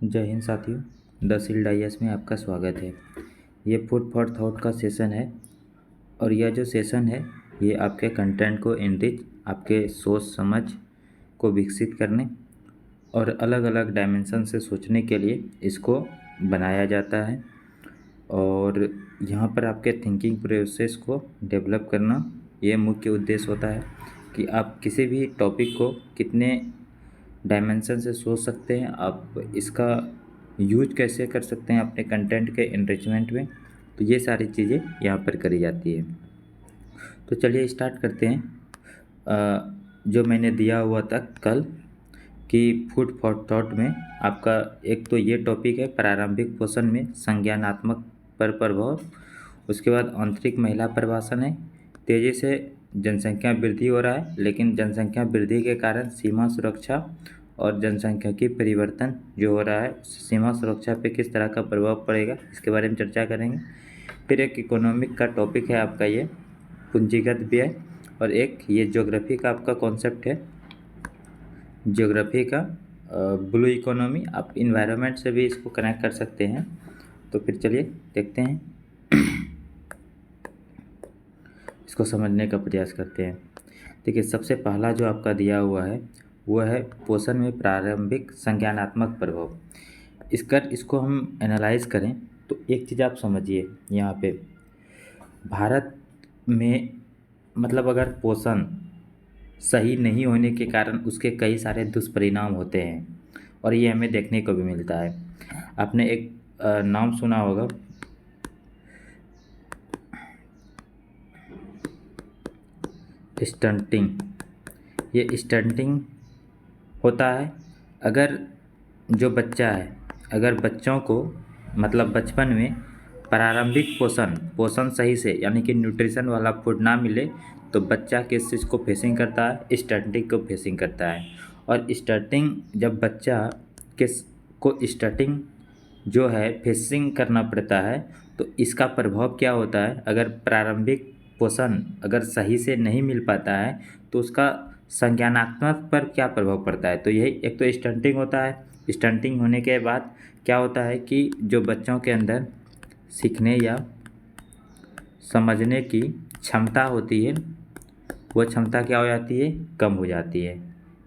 जय हिंद साथियों, the sealed IAS में आपका स्वागत है। ये फूड फॉर थॉट का सेशन है और यह जो सेशन है ये आपके कंटेंट को एनरिच, आपके सोच समझ को विकसित करने और अलग अलग डायमेंशन से सोचने के लिए इसको बनाया जाता है। और यहाँ पर आपके थिंकिंग प्रोसेस को डेवलप करना ये मुख्य उद्देश्य होता है कि आप किसी भी टॉपिक को कितने डायमेंशन से सोच सकते हैं, आप इसका यूज कैसे कर सकते हैं अपने कंटेंट के एनरिचमेंट में। तो ये सारी चीज़ें यहाँ पर करी जाती है। तो चलिए स्टार्ट करते हैं। जो मैंने दिया हुआ था कल कि फूड फॉर थॉट में आपका एक तो ये टॉपिक है प्रारंभिक पोषण में संज्ञानात्मक पर प्रभाव। उसके बाद आंतरिक महिला प्रवासन है। तेज़ी से जनसंख्या वृद्धि हो रहा है, लेकिन जनसंख्या वृद्धि के कारण सीमा सुरक्षा और जनसंख्या की परिवर्तन जो हो रहा है सीमा सुरक्षा पे किस तरह का प्रभाव पड़ेगा, इसके बारे में चर्चा करेंगे। फिर एक इकोनॉमिक का टॉपिक है आपका ये पूंजीगत व्यय, और एक ये ज्योग्राफी का आपका कॉन्सेप्ट है, ज्योग्राफी का ब्लू इकोनॉमी। आप इन्वायरमेंट से भी इसको कनेक्ट कर सकते हैं। तो फिर चलिए देखते हैं, इसको समझने का प्रयास करते हैं। देखिए, सबसे पहला जो आपका दिया हुआ है वो है पोषण में प्रारंभिक संज्ञानात्मक प्रभाव। इसको हम एनालाइज करें तो एक चीज़ आप समझिए, यहाँ पे भारत में मतलब अगर पोषण सही नहीं होने के कारण उसके कई सारे दुष्परिणाम होते हैं और ये हमें देखने को भी मिलता है। आपने एक नाम सुना होगा, स्टंटिंग। ये स्टंटिंग होता है अगर जो बच्चा है, अगर बच्चों को मतलब बचपन में प्रारंभिक पोषण सही से यानी कि न्यूट्रिशन वाला फूड ना मिले तो बच्चा किस चीज़ को फेसिंग करता है, स्टंटिंग को फेसिंग करता है। और स्टंटिंग जब बच्चा को स्टंटिंग जो है फेसिंग करना पड़ता है तो इसका प्रभाव क्या होता है, अगर प्रारंभिक पोषण अगर सही से नहीं मिल पाता है तो उसका संज्ञानात्मक पर क्या प्रभाव पड़ता है। तो यही एक तो स्टंटिंग होता है। स्टंटिंग होने के बाद क्या होता है कि जो बच्चों के अंदर सीखने या समझने की क्षमता होती है वो क्षमता क्या हो जाती है, कम हो जाती है,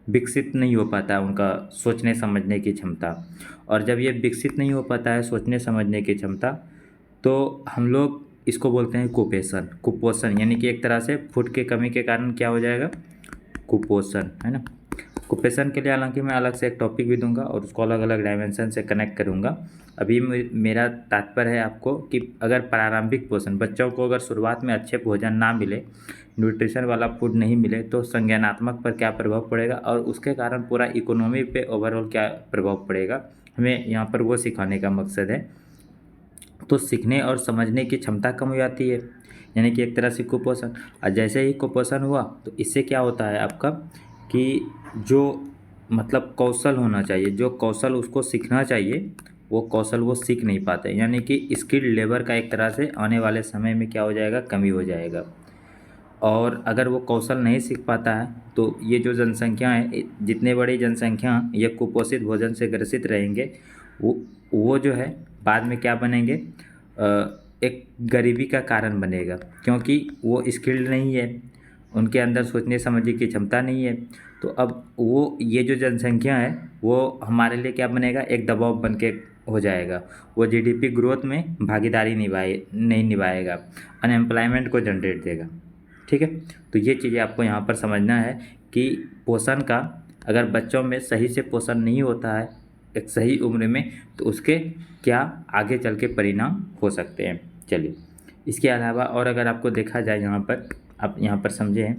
विकसित नहीं हो पाता उनका सोचने समझने की क्षमता। और जब ये विकसित नहीं हो पाता है सोचने समझने की क्षमता तो हम लोग इसको बोलते हैं कुपोषण, यानी कि एक तरह से फूड की कमी के कारण क्या हो जाएगा, कुपोषण, है ना। कुपोषण के लिए हालांकि मैं अलग से एक टॉपिक भी दूंगा और उसको अलग अलग डायमेंशन से कनेक्ट करूंगा। अभी मेरा तात्पर्य है आपको कि अगर प्रारंभिक पोषण बच्चों को अगर शुरुआत में अच्छे भोजन ना मिले, न्यूट्रिशन वाला फूड नहीं मिले तो संज्ञानात्मक पर क्या प्रभाव पड़ेगा और उसके कारण पूरा इकोनॉमी पे ओवरऑल क्या प्रभाव पड़ेगा, हमें यहाँ पर वो सिखाने का मकसद है। तो सीखने और समझने की क्षमता कम हो जाती है, यानी कि एक तरह से कुपोषण। और जैसे ही कुपोषण हुआ तो इससे क्या होता है आपका कि जो मतलब कौशल होना चाहिए, जो कौशल उसको सीखना चाहिए वो कौशल वो सीख नहीं पाते, यानी कि स्किल्ड लेबर का एक तरह से आने वाले समय में क्या हो जाएगा, कमी हो जाएगा। और अगर वो कौशल नहीं सीख पाता है तो ये जो जनसंख्या है, जितने बड़ी जनसंख्या ये कुपोषित भोजन से ग्रसित रहेंगे वो जो है बाद में क्या बनेंगे, एक गरीबी का कारण बनेगा, क्योंकि वो स्किल्ड नहीं है, उनके अंदर सोचने समझने की क्षमता नहीं है। तो अब वो ये जो जनसंख्या है वो हमारे लिए क्या बनेगा, एक दबाव बन के हो जाएगा। वो जीडीपी ग्रोथ में भागीदारी नहीं निभाएगा, अनएम्प्लॉयमेंट को जनरेट देगा। ठीक है, तो ये चीज़ें आपको यहाँ पर समझना है कि पोषण का अगर बच्चों में सही से पोषण नहीं होता है एक सही उम्र में तो उसके क्या आगे चल के परिणाम हो सकते हैं। चलिए, इसके अलावा और अगर आपको देखा जाए यहाँ पर, आप यहाँ पर समझें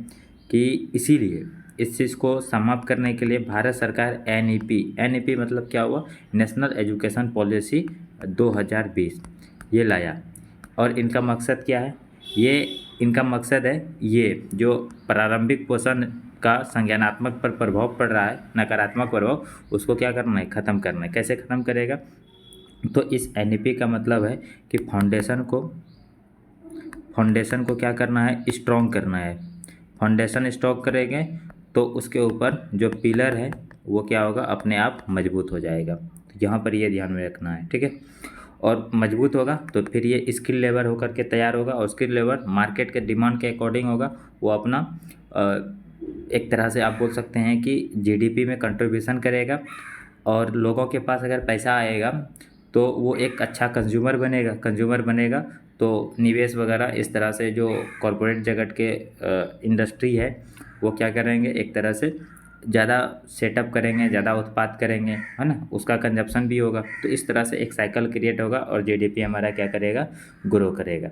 कि इसीलिए इस चीज़ को समाप्त करने के लिए भारत सरकार एनईपी मतलब क्या हुआ, नेशनल एजुकेशन पॉलिसी 2020 ये लाया। और इनका मकसद क्या है, इनका मकसद है ये जो प्रारंभिक पोषण का संज्ञानात्मक पर प्रभाव पड़ रहा है, नकारात्मक प्रभाव, उसको क्या करना है, ख़त्म करना है। कैसे ख़त्म करेगा, तो इस एनईपी का मतलब है कि फाउंडेशन को क्या करना है, स्ट्रॉन्ग करना है। फाउंडेशन स्ट्रॉन्ग करेंगे तो उसके ऊपर जो पिलर है वो क्या होगा, अपने आप मजबूत हो जाएगा। तो यहाँ पर ये ध्यान में रखना है, ठीक है। और मजबूत होगा तो फिर ये स्किल लेबर होकर के तैयार होगा, और स्किल लेबर मार्केट के डिमांड के अकॉर्डिंग होगा। वो अपना एक तरह से आप बोल सकते हैं कि जीडीपी में कंट्रीब्यूशन करेगा, और लोगों के पास अगर पैसा आएगा तो वो एक अच्छा कंज्यूमर बनेगा तो निवेश वगैरह इस तरह से जो कॉरपोरेट जगत के इंडस्ट्री है वो क्या करेंगे, एक तरह से ज़्यादा सेटअप करेंगे, ज़्यादा उत्पाद करेंगे, है ना, उसका कंजप्शन भी होगा। तो इस तरह से एक साइकिल क्रिएट होगा और जीडीपी हमारा क्या करेगा, ग्रो करेगा।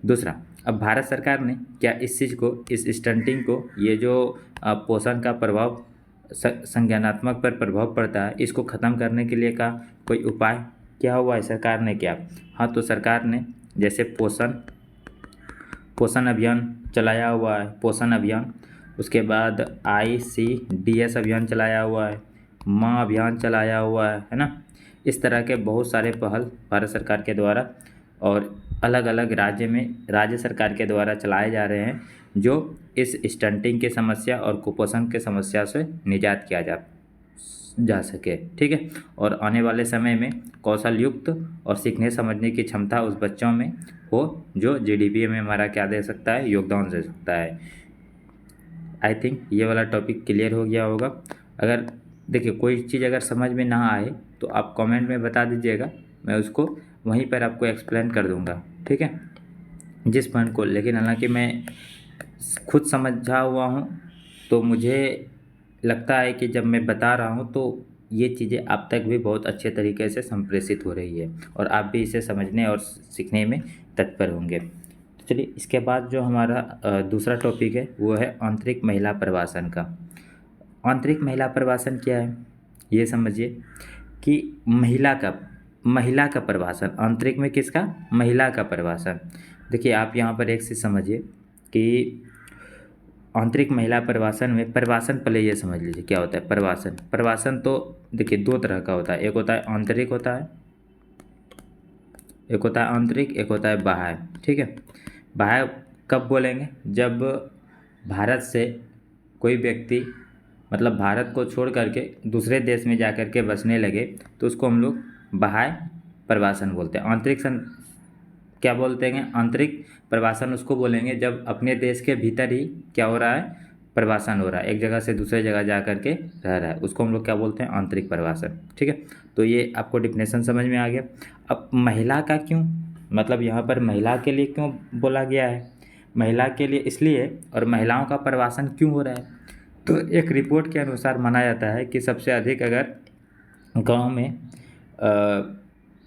दूसरा, अब भारत सरकार ने क्या इस चीज़ को, इस स्टंटिंग को, ये जो पोषण का प्रभाव संज्ञानात्मक पर प्रभाव पड़ता है, इसको ख़त्म करने के लिए का कोई उपाय क्या हुआ है सरकार ने क्या? हाँ, तो सरकार ने जैसे पोषण अभियान चलाया हुआ है, पोषण अभियान, उसके बाद ICDS अभियान चलाया हुआ है, माँ अभियान चलाया हुआ है ना। इस तरह के बहुत सारे पहल भारत सरकार के द्वारा और अलग अलग राज्य सरकार के द्वारा चलाए जा रहे हैं, जो इस स्टंटिंग की समस्या और कुपोषण की समस्या से निजात किया जा सके, ठीक है। और आने वाले समय में कौशल युक्त और सीखने समझने की क्षमता उस बच्चों में हो जो जीडीपी में हमारा क्या दे सकता है, योगदान दे सकता है। आई थिंक ये वाला टॉपिक क्लियर हो गया होगा। अगर देखिए कोई चीज़ अगर समझ में ना आए तो आप कमेंट में बता दीजिएगा, मैं उसको वहीं पर आपको एक्सप्लेन कर दूंगा, ठीक है, जिस पॉइंट को। लेकिन हालांकि मैं खुद समझा हुआ हूँ तो मुझे लगता है कि जब मैं बता रहा हूँ तो ये चीज़ें आप तक भी बहुत अच्छे तरीके से संप्रेषित हो रही है और आप भी इसे समझने और सीखने में तत्पर होंगे। तो चलिए, इसके बाद जो हमारा दूसरा टॉपिक है वो है आंतरिक महिला प्रवासन का। आंतरिक महिला प्रवासन क्या है, ये समझिए कि महिला का प्रवासन, आंतरिक में किसका, महिला का प्रवासन। देखिए आप यहाँ पर एक चीज़ समझिए कि आंतरिक महिला प्रवासन में, प्रवासन पहले ये समझ लीजिए क्या होता है प्रवासन। प्रवासन तो देखिए दो तरह का होता है, एक होता है आंतरिक होता है, एक होता है आंतरिक, एक होता है बाह्य, ठीक है। बाह्य कब बोलेंगे, जब भारत से कोई व्यक्ति मतलब भारत को छोड़ करके दूसरे देश में जा कर के बसने लगे तो उसको हम लोग बाह्य प्रवासन बोलते हैं। आंतरिक क्या बोलते हैं, आंतरिक प्रवासन उसको बोलेंगे जब अपने देश के भीतर ही क्या हो रहा है, प्रवासन हो रहा है, एक जगह से दूसरे जगह जा कर के रह रहा है, उसको हम लोग क्या बोलते हैं, आंतरिक प्रवासन, ठीक है। तो ये आपको डिफिनेशन समझ में आ गया। अब महिला का क्यों, मतलब यहाँ पर महिला के लिए क्यों बोला गया है, महिला के लिए इसलिए, और महिलाओं का प्रवासन क्यों हो रहा है, तो एक रिपोर्ट के अनुसार माना जाता है कि सबसे अधिक अगर गांव में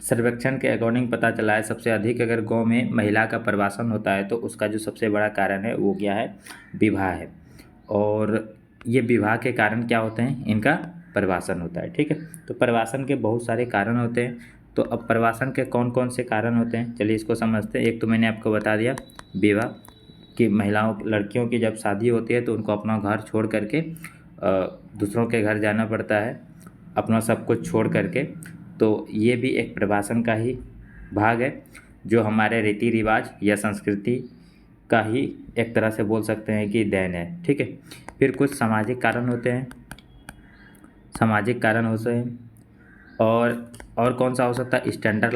सर्वेक्षण के अकॉर्डिंग पता चला है, सबसे अधिक अगर गांव में महिला का प्रवासन होता है तो उसका जो सबसे बड़ा कारण है वो क्या है, विवाह है। और ये विवाह के कारण क्या होते हैं, इनका प्रवासन होता है, ठीक है। तो प्रवासन के बहुत सारे कारण होते हैं। तो अब प्रवासन के कौन कौन से कारण होते हैं, चलिए इसको समझते हैं। एक तो मैंने आपको बता दिया विवाह, कि महिलाओं लड़कियों की जब शादी होती है तो उनको अपना घर छोड़ करके दूसरों के घर जाना पड़ता है, अपना सब कुछ छोड़ करके। तो ये भी एक प्रवासन का ही भाग है, जो हमारे रीति रिवाज या संस्कृति का ही एक तरह से बोल सकते हैं कि देन है, ठीक है। फिर कुछ सामाजिक कारण होते हैं, और कौन सा हो सकता है, स्टैंडर्ड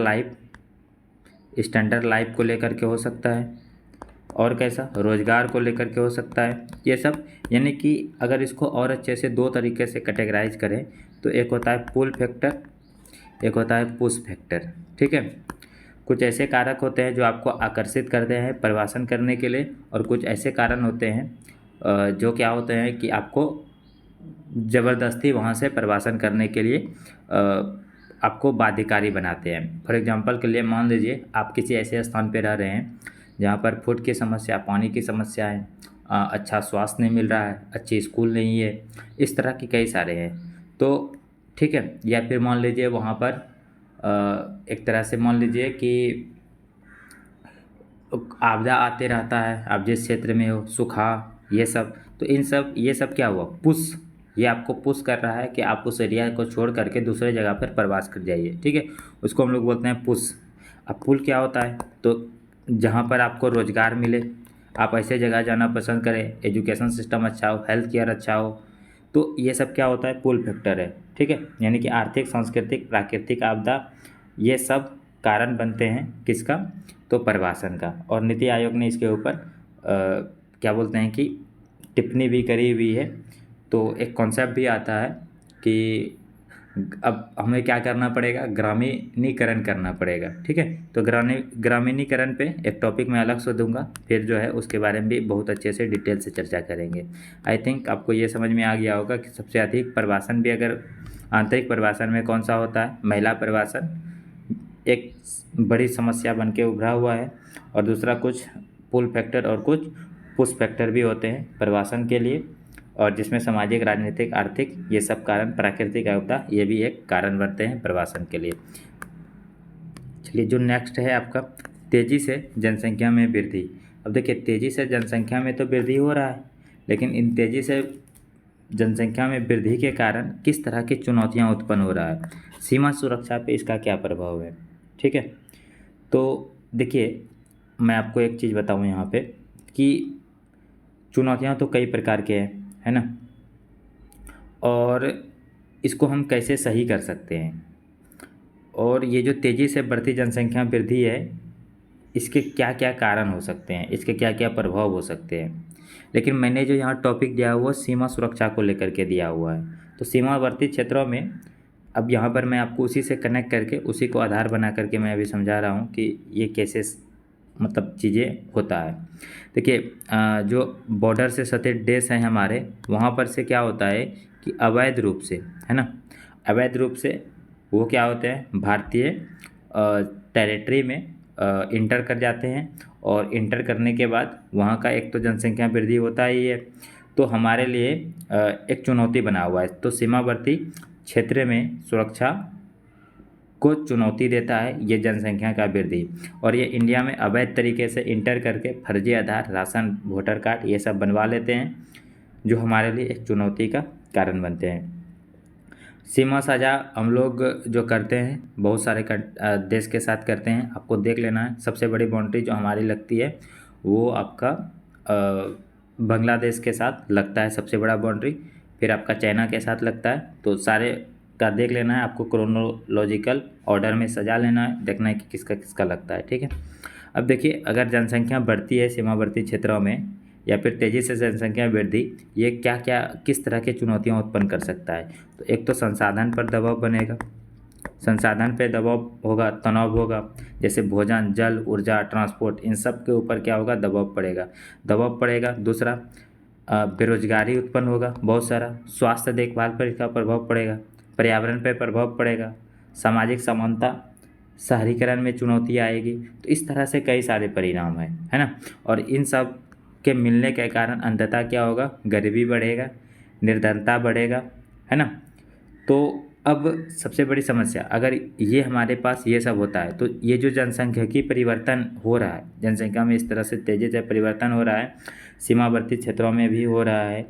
लाइफ को लेकर के हो सकता है, और कैसा, रोजगार को लेकर के हो सकता है। ये सब यानी कि अगर इसको और अच्छे से दो तरीके से कैटेगराइज करें तो एक होता है पुल फैक्टर, एक होता है पुश फैक्टर, ठीक है। कुछ ऐसे कारक होते हैं जो आपको आकर्षित करते हैं प्रवासन करने के लिए, और कुछ ऐसे कारण होते हैं जो क्या होते हैं कि आपको ज़बरदस्ती वहाँ से प्रवासन करने के लिए आपको बाध्यकारी बनाते हैं। फॉर एग्जांपल के लिए मान लीजिए आप किसी ऐसे स्थान पर रह रहे हैं जहाँ पर फूड की समस्या, पानी की समस्या है, अच्छा स्वास्थ्य नहीं मिल रहा है, अच्छी स्कूल नहीं है, इस तरह की कई सारे हैं, तो ठीक है। या फिर मान लीजिए वहाँ पर एक तरह से मान लीजिए कि आपदा आते रहता है, आप जिस क्षेत्र में हो, सूखा, ये सब, तो ये सब क्या हुआ, पुश, ये आपको पुश कर रहा है कि आप उस एरिया को छोड़ करके दूसरे जगह पर प्रवास कर जाइए, ठीक है। उसको हम लोग बोलते हैं पुश। अब पुल क्या होता है, तो जहाँ पर आपको रोज़गार मिले, आप ऐसे जगह जाना पसंद करें, एजुकेशन सिस्टम अच्छा हो, हेल्थ केयर अच्छा हो, तो ये सब क्या होता है, पुल फैक्टर है, ठीक है। यानी कि आर्थिक, सांस्कृतिक, प्राकृतिक आपदा, ये सब कारण बनते हैं किसका, तो प्रवासन का। और नीति आयोग ने इसके ऊपर क्या बोलते हैं कि टिप्पणी भी करी हुई है। तो एक कॉन्सेप्ट भी आता है कि अब हमें क्या करना पड़ेगा, ग्रामीणीकरण करना पड़ेगा, ठीक है। तो ग्रामीणीकरण पे एक टॉपिक मैं अलग से दूंगा, फिर जो है उसके बारे में भी बहुत अच्छे से डिटेल से चर्चा करेंगे। आई थिंक आपको ये समझ में आ गया होगा कि सबसे अधिक प्रवासन भी, अगर आंतरिक प्रवासन में कौन सा होता है, महिला प्रवासन एक बड़ी समस्या बन के उभरा हुआ है। और दूसरा कुछ पुल फैक्टर और कुछ पुश फैक्टर भी होते हैं प्रवासन के लिए, और जिसमें सामाजिक, राजनीतिक, आर्थिक ये सब कारण, प्राकृतिक आपदा ये भी एक कारण बनते हैं प्रवासन के लिए। चलिए, जो नेक्स्ट है आपका, तेज़ी से जनसंख्या में वृद्धि। अब देखिए, तेज़ी से जनसंख्या में तो वृद्धि हो रहा है, लेकिन इन तेज़ी से जनसंख्या में वृद्धि के कारण किस तरह की चुनौतियां उत्पन्न हो रहा है, सीमा सुरक्षा पे इसका क्या प्रभाव है, ठीक है। तो देखिए, मैं आपको एक चीज़ बताऊं यहाँ पे कि चुनौतियां तो कई प्रकार के हैं, है ना, और इसको हम कैसे सही कर सकते हैं। और ये जो तेज़ी से बढ़ती जनसंख्या वृद्धि है, इसके क्या क्या कारण हो सकते हैं, इसके क्या क्या प्रभाव हो सकते हैं। लेकिन मैंने जो यहाँ टॉपिक दिया हुआ सीमा सुरक्षा को लेकर के दिया हुआ है। तो सीमावर्ती क्षेत्रों में, अब यहाँ पर मैं आपको उसी से कनेक्ट करके, उसी को आधार बना करके मैं अभी समझा रहा हूँ कि ये कैसे मतलब चीज़ें होता है। देखिए, जो बॉर्डर से सटे देश हैं हमारे, वहाँ पर से क्या होता है कि अवैध रूप से, है ना, अवैध रूप से वो क्या होते हैं, भारतीय टेरिटरी में इंटर कर जाते हैं। और इंटर करने के बाद वहाँ का एक तो जनसंख्या वृद्धि होता ही है, तो हमारे लिए एक चुनौती बना हुआ है। तो सीमावर्ती क्षेत्र में सुरक्षा को चुनौती देता है ये जनसंख्या का वृद्धि। और ये इंडिया में अवैध तरीके से इंटर करके फर्जी आधार, राशन, वोटर कार्ड ये सब बनवा लेते हैं, जो हमारे लिए एक चुनौती का कारण बनते हैं। सीमा साझा हम लोग जो करते हैं बहुत सारे देश के साथ करते हैं, आपको देख लेना है। सबसे बड़ी बाउंड्री जो हमारी लगती है वो आपका बांग्लादेश के साथ लगता है सबसे बड़ा बाउंड्री, फिर आपका चाइना के साथ लगता है। तो सारे का देख लेना है, आपको क्रोनोलॉजिकल ऑर्डर में सजा लेना है, देखना है कि किसका किसका लगता है, ठीक है। अब देखिए, अगर जनसंख्या बढ़ती है सीमावर्ती क्षेत्रों में या फिर तेज़ी से जनसंख्या वृद्धि, ये क्या क्या किस तरह की चुनौतियां उत्पन्न कर सकता है। तो एक तो संसाधन पर दबाव बनेगा, संसाधन पे दबाव होगा, तनाव होगा, जैसे भोजन, जल, ऊर्जा, ट्रांसपोर्ट, इन सब के ऊपर क्या होगा, दबाव पड़ेगा। दूसरा, बेरोजगारी उत्पन्न होगा बहुत सारा, स्वास्थ्य देखभाल पर इसका प्रभाव पड़ेगा, पर्यावरण पर प्रभाव पड़ेगा, सामाजिक समानता, शहरीकरण में चुनौती आएगी। तो इस तरह से कई सारे परिणाम हैं, है ना। और इन सब के मिलने के कारण अंततः क्या होगा, गरीबी बढ़ेगा, निर्धनता बढ़ेगा, है ना। तो अब सबसे बड़ी समस्या, अगर ये हमारे पास ये सब होता है, तो ये जो जनसंख्यिकी परिवर्तन हो रहा है, जनसंख्या में इस तरह से तेज़ी से परिवर्तन हो रहा है, सीमावर्ती क्षेत्रों में भी हो रहा है,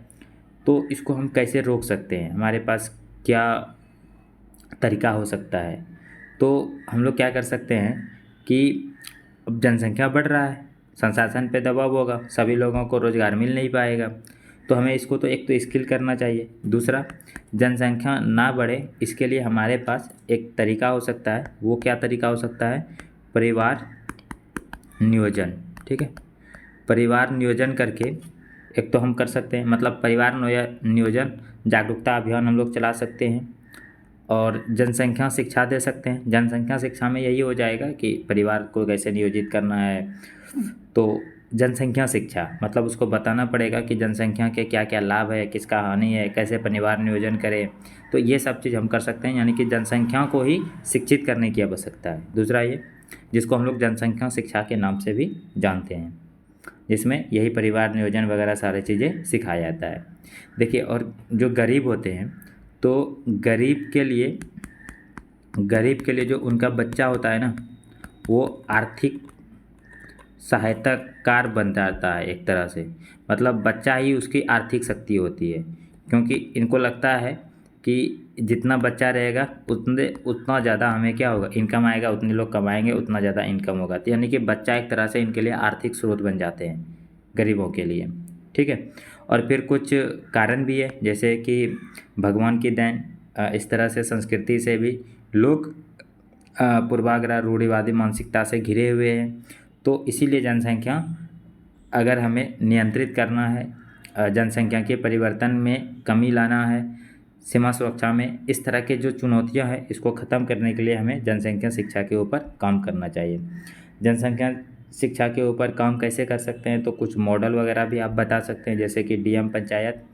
तो इसको हम कैसे रोक सकते हैं, हमारे पास क्या तरीका हो सकता है। तो हम लोग क्या कर सकते हैं कि अब जनसंख्या बढ़ रहा है, संसाधन पे दबाव होगा, सभी लोगों को रोज़गार मिल नहीं पाएगा, तो हमें इसको तो एक तो स्किल करना चाहिए। दूसरा, जनसंख्या ना बढ़े इसके लिए हमारे पास एक तरीका हो सकता है। वो क्या तरीका हो सकता है, परिवार नियोजन, ठीक है। परिवार नियोजन करके एक तो हम कर सकते हैं, मतलब परिवार नियोजन जागरूकता अभियान हम लोग चला सकते हैं। और जनसंख्या शिक्षा दे सकते हैं। जनसंख्या शिक्षा में यही हो जाएगा कि परिवार को कैसे नियोजित करना है। तो जनसंख्या शिक्षा मतलब उसको बताना पड़ेगा कि जनसंख्या के क्या क्या लाभ है, किसका हानि है, कैसे परिवार नियोजन करें। तो ये सब चीज़ हम कर सकते हैं, यानी कि जनसंख्या को ही शिक्षित करने की आवश्यकता है। दूसरा ये, जिसको हम लोग जनसंख्या शिक्षा के नाम से भी जानते हैं, जिसमें यही परिवार नियोजन वगैरह सारी चीज़ें सिखाया जाता है। देखिए, और जो गरीब होते हैं, तो गरीब के लिए जो उनका बच्चा होता है ना, वो आर्थिक सहायताकार बन जाता है एक तरह से। मतलब बच्चा ही उसकी आर्थिक शक्ति होती है, क्योंकि इनको लगता है कि जितना बच्चा रहेगा उतना ज़्यादा हमें क्या होगा, इनकम आएगा, उतने लोग कमाएंगे, उतना ज़्यादा इनकम होगा। तो यानी कि बच्चा एक तरह से इनके लिए आर्थिक स्रोत बन जाते हैं गरीबों के लिए, ठीक है। और फिर कुछ कारण भी है, जैसे कि भगवान की देन, इस तरह से संस्कृति से भी लोग पूर्वाग्रह रूढ़िवादी मानसिकता से घिरे हुए हैं। तो इसीलिए जनसंख्या अगर हमें नियंत्रित करना है, जनसंख्या के परिवर्तन में कमी लाना है, सीमा सुरक्षा में, इस तरह के जो चुनौतियां हैं इसको ख़त्म करने के लिए हमें जनसंख्या शिक्षा के ऊपर काम करना चाहिए। जनसंख्या शिक्षा के ऊपर काम कैसे कर सकते हैं, तो कुछ मॉडल वगैरह भी आप बता सकते हैं, जैसे कि डीएम पंचायत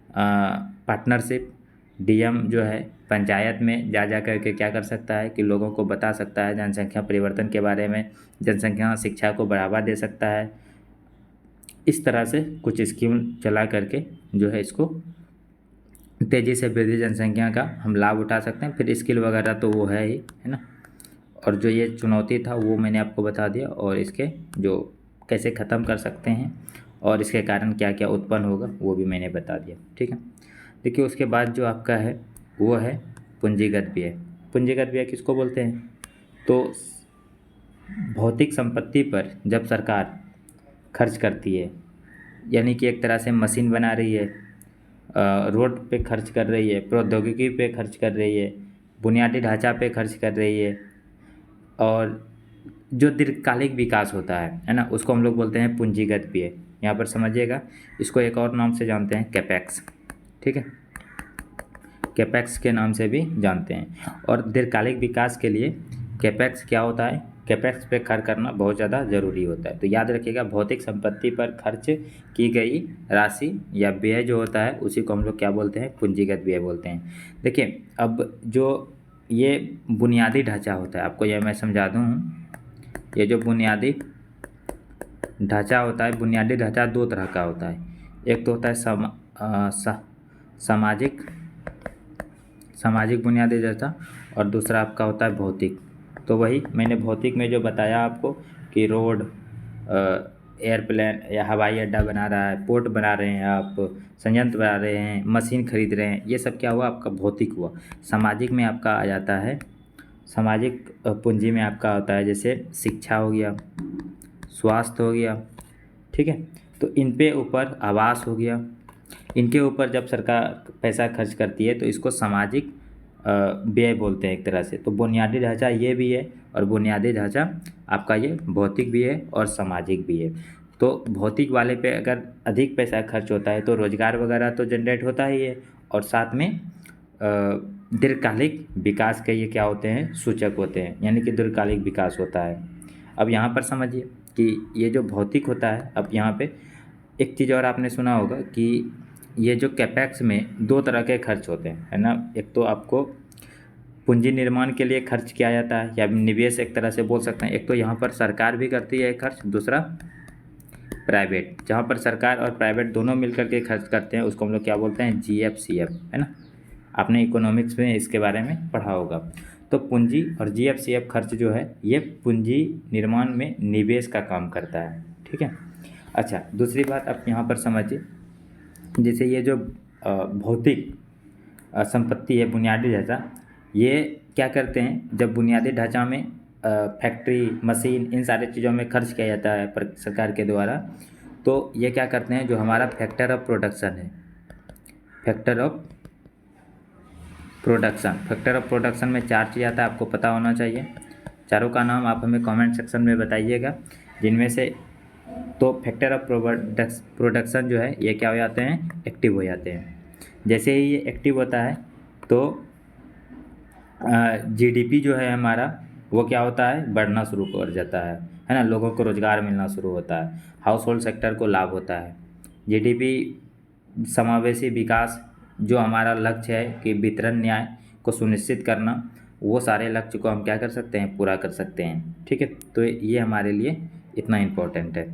पार्टनरशिप। डीएम जो है पंचायत में जा कर के क्या कर सकता है कि लोगों को बता सकता है जनसंख्या परिवर्तन के बारे में, जनसंख्या शिक्षा को बढ़ावा दे सकता है। इस तरह से कुछ स्कीम चला करके जो है इसको तेज़ी से वृद्धि जनसंख्या का हम लाभ उठा सकते हैं। फिर स्किल वगैरह तो वो है ही, है ना। और जो ये चुनौती था वो मैंने आपको बता दिया, और इसके जो कैसे ख़त्म कर सकते हैं और इसके कारण क्या क्या उत्पन्न होगा वो भी मैंने बता दिया, ठीक है। देखिए उसके बाद जो आपका है वो है पूंजीगत व्यय। पूंजीगत व्यय किसको बोलते हैं, तो भौतिक संपत्ति पर जब सरकार खर्च करती है, यानी कि एक तरह से मशीन बना रही है, रोड पे खर्च कर रही है, प्रौद्योगिकी पे खर्च कर रही है, बुनियादी ढांचा पे खर्च कर रही है, और जो दीर्घकालिक विकास होता है ना, उसको हम लोग बोलते हैं पूंजीगत व्यय। यहाँ पर समझिएगा, इसको एक और नाम से जानते हैं कैपेक्स, ठीक है, कैपेक्स के नाम से भी जानते हैं। और दीर्घकालिक विकास के लिए कैपेक्स क्या होता है, कैपेक्स पे खर्च करना बहुत ज़्यादा ज़रूरी होता है। तो याद रखिएगा, भौतिक संपत्ति पर खर्च की गई राशि या व्यय जो होता है उसी को हम लोग क्या बोलते हैं, पूंजीगत व्यय बोलते हैं। देखिए अब जो ये बुनियादी ढांचा होता है, आपको यह मैं समझा दूँ, ये जो बुनियादी ढांचा होता है, बुनियादी ढांचा दो तरह का होता है। एक तो होता है सामाजिक बुनियादी ढांचा, और दूसरा आपका होता है भौतिक। तो वही मैंने भौतिक में जो बताया आपको कि रोड, एयरप्लेन या हवाई अड्डा बना रहा है, पोर्ट बना रहे हैं आप, संयंत्र बना रहे हैं, मशीन खरीद रहे हैं, ये सब क्या हुआ, आपका भौतिक हुआ। सामाजिक में आपका आ जाता है, सामाजिक पूंजी में आपका होता है जैसे शिक्षा हो गया, स्वास्थ्य हो गया, ठीक है। तो इन पे ऊपर आवास हो गया, इनके ऊपर जब सरकार पैसा खर्च करती है तो इसको सामाजिक व्यय बोलते हैं एक तरह से। तो बुनियादी ढांचा ये भी है, और बुनियादी ढांचा आपका ये भौतिक भी है और सामाजिक भी है। तो भौतिक वाले पे अगर अधिक पैसा खर्च होता है तो रोजगार वगैरह तो जनरेट होता ही है, और साथ में दीर्घकालिक विकास के ये क्या होते हैं, सूचक होते हैं, यानी कि दीर्घकालिक विकास होता है। अब यहाँ पर समझिए कि ये जो भौतिक होता है, अब यहाँ पे एक चीज़ और आपने सुना होगा कि ये जो कैपेक्स में दो तरह के खर्च होते हैं, है ना। एक तो आपको पूंजी निर्माण के लिए खर्च किया जाता है, या निवेश एक तरह से बोल सकते हैं। एक तो यहाँ पर सरकार भी करती है खर्च, दूसरा प्राइवेट। जहाँ पर सरकार और प्राइवेट दोनों मिलकर के खर्च करते हैं उसको हम लोग क्या बोलते हैं, GFCF, है ना। आपने इकोनॉमिक्स में इसके बारे में पढ़ा होगा। तो पूंजी और GFCF खर्च जो है ये पूंजी निर्माण में निवेश का काम करता है, ठीक है। अच्छा, दूसरी बात आप यहाँ पर समझिए, जैसे ये जो भौतिक संपत्ति है, बुनियादी ढांचा, ये क्या करते हैं, जब बुनियादी ढांचा में फैक्ट्री, मशीन, इन सारी चीज़ों में खर्च किया जाता है पर सरकार के द्वारा, तो ये क्या करते हैं, जो हमारा फैक्टर ऑफ प्रोडक्शन है, फैक्टर ऑफ प्रोडक्शन में चार चीज़ आता है, आपको पता होना चाहिए। चारों का नाम आप हमें कमेंट सेक्शन में बताइएगा, जिनमें से तो फैक्टर ऑफ प्रोडक्शन जो है ये क्या हो जाते हैं, एक्टिव हो जाते हैं। जैसे ही ये एक्टिव होता है तो GDP जो है हमारा वो क्या होता है, बढ़ना शुरू कर जाता है ना। लोगों को रोज़गार मिलना शुरू होता है, हाउस होल्ड सेक्टर को लाभ होता है। GDP समावेशी विकास जो हमारा लक्ष्य है कि वितरण न्याय को सुनिश्चित करना, वो सारे लक्ष्य को हम क्या कर सकते हैं, पूरा कर सकते हैं, ठीक है। तो ये हमारे लिए इतना इम्पोर्टेंट है,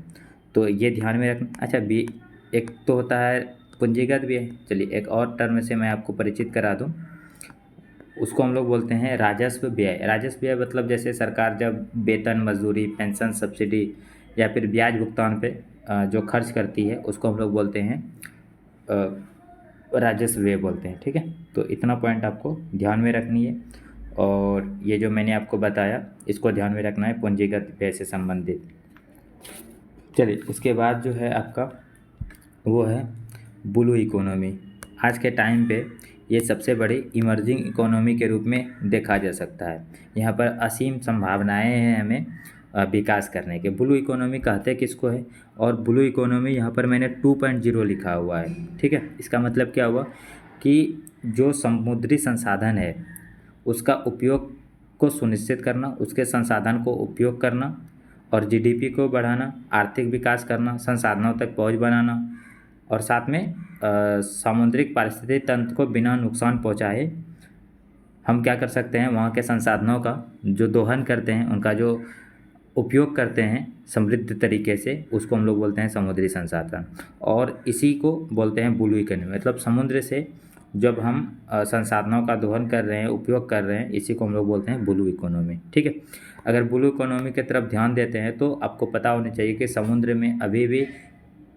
तो ये ध्यान में रखना। अच्छा, बी एक तो होता है पूंजीगत व्यय। चलिए एक और टर्म से मैं आपको परिचित करा दूं, उसको हम लोग बोलते हैं राजस्व व्यय। राजस्व व्यय मतलब जैसे सरकार जब वेतन, मजदूरी, पेंशन, सब्सिडी या फिर ब्याज भुगतान पे जो खर्च करती है उसको हम लोग बोलते हैं राजस्व व्यय बोलते हैं, ठीक है। तो इतना पॉइंट आपको ध्यान में रखनी है, और ये जो मैंने आपको बताया इसको ध्यान में रखना है पूंजीगत व्यय से संबंधित। चलिए उसके बाद जो है आपका वो है ब्लू इकोनॉमी आज के टाइम पे ये सबसे बड़ी इमर्जिंग इकोनॉमी के रूप में देखा जा सकता है। यहाँ पर असीम संभावनाएं हैं हमें विकास करने के। ब्लू इकोनॉमी कहते किसको है? और ब्लू इकोनॉमी यहाँ पर मैंने 2.0 लिखा हुआ है, ठीक है। इसका मतलब क्या हुआ कि जो समुद्री संसाधन है उसका उपयोग को सुनिश्चित करना, उसके संसाधन को उपयोग करना और जीडीपी को बढ़ाना, आर्थिक विकास करना, संसाधनों तक पहुंच बनाना और साथ में सामुद्रिक पारिस्थितिक तंत्र को बिना नुकसान पहुंचाए हम क्या कर सकते हैं, वहाँ के संसाधनों का जो दोहन करते हैं, उनका जो उपयोग करते हैं समृद्ध तरीके से, उसको हम लोग बोलते हैं समुद्री संसाधन। और इसी को बोलते हैं ब्लू इकोनॉमी। मतलब समुद्र से जब हम संसाधनों का दोहन कर रहे हैं, उपयोग कर रहे हैं, इसी को हम लोग बोलते हैं ब्लू इकोनॉमी, ठीक है। अगर ब्लू इकोनॉमी की तरफ ध्यान देते हैं तो आपको पता होना चाहिए कि समुद्र में अभी भी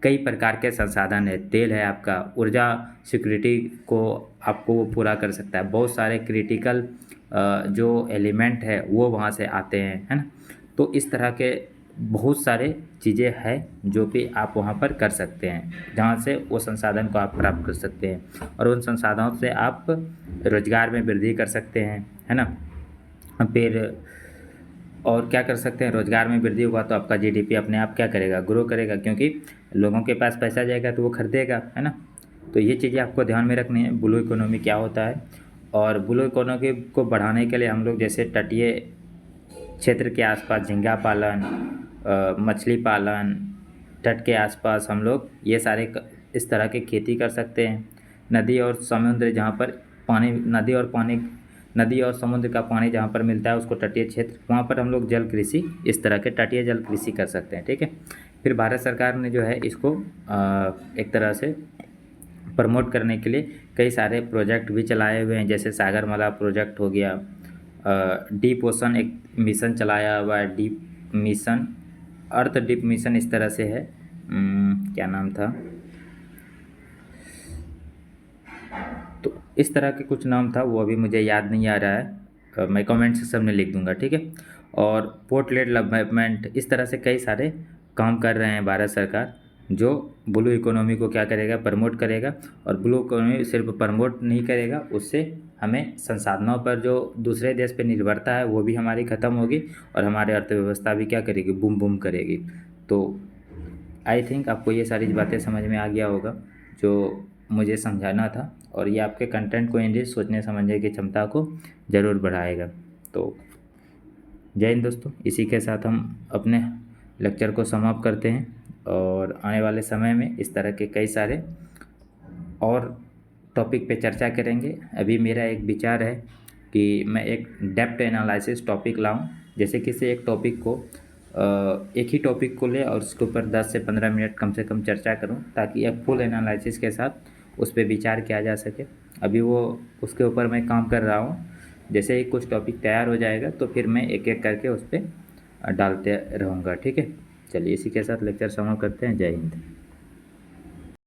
कई प्रकार के संसाधन है। तेल है आपका, ऊर्जा सिक्योरिटी को आपको वो पूरा कर सकता है। बहुत सारे क्रिटिकल जो एलिमेंट है वो वहाँ से आते हैं, है ना। तो इस तरह के बहुत सारे चीज़ें हैं जो कि आप वहाँ पर कर सकते हैं, जहाँ से वो संसाधन को आप प्राप्त कर सकते हैं और उन संसाधनों से आप रोजगार में वृद्धि कर सकते हैं, है ना। फिर और क्या कर सकते हैं, रोजगार में वृद्धि हुआ तो आपका जीडीपी अपने आप क्या करेगा, ग्रो करेगा, क्योंकि लोगों के पास पैसा जाएगा तो वो खरीदेगा, है ना। तो ये चीज़ें आपको ध्यान में रखनी है, ब्लू इकोनॉमी क्या होता है। और ब्लू इकोनॉमी को बढ़ाने के लिए हम लोग जैसे तटीय क्षेत्र के आसपास झींगा पालन, मछली पालन, तट के आसपास हम लोग ये सारे इस तरह की खेती कर सकते हैं। नदी और समुद्र जहाँ पर पानी, नदी और समुद्र का पानी जहाँ पर मिलता है उसको तटीय क्षेत्र, वहाँ पर हम लोग जल कृषि, इस तरह के तटीय जल कृषि कर सकते हैं, ठीक है। फिर भारत सरकार ने जो है इसको एक तरह से प्रमोट करने के लिए कई सारे प्रोजेक्ट भी चलाए हुए हैं, जैसे सागरमाला प्रोजेक्ट हो गया, डीप ओशन एक मिशन चलाया हुआ है, डीप मिशन, अर्थ डीप मिशन इस तरह से है, क्या नाम था, तो इस तरह के कुछ नाम था, वो अभी मुझे याद नहीं आ रहा है, मैं कमेंट सेक्शन में लिख दूंगा, ठीक है। और पोर्ट लेड डेवलपमेंट, इस तरह से कई सारे काम कर रहे हैं भारत सरकार, जो ब्लू इकोनॉमी को क्या करेगा, प्रमोट करेगा। और ब्लू इकोनॉमी सिर्फ प्रमोट नहीं करेगा, उससे हमें संसाधनों पर जो दूसरे देश पे निर्भरता है वो भी हमारी ख़त्म होगी और हमारे अर्थव्यवस्था भी क्या करेगी, बूम बूम करेगी। तो आई थिंक आपको ये सारी बातें समझ में आ गया होगा जो मुझे समझाना था, और ये आपके कंटेंट को इंग्लिश सोचने समझने की क्षमता को ज़रूर बढ़ाएगा। तो जय हिंद दोस्तों, इसी के साथ हम अपने लेक्चर को समाप्त करते हैं और आने वाले समय में इस तरह के कई सारे और टॉपिक पे चर्चा करेंगे। अभी मेरा एक विचार है कि मैं एक डेप्थ एनालिसिस टॉपिक लाऊं, जैसे किसी एक टॉपिक को एक ही टॉपिक को ले और उसके ऊपर 10 से 15 मिनट कम से कम चर्चा करूं, ताकि एक फुल एनालिसिस के साथ उस पर विचार किया जा सके। अभी वो उसके ऊपर मैं काम कर रहा हूं, जैसे ही कुछ टॉपिक तैयार हो जाएगा तो फिर मैं एक एक करके उस पर डालते रहूँगा, ठीक है। चलिए इसी के साथ लेक्चर समाप्त करते हैं। जय हिंद।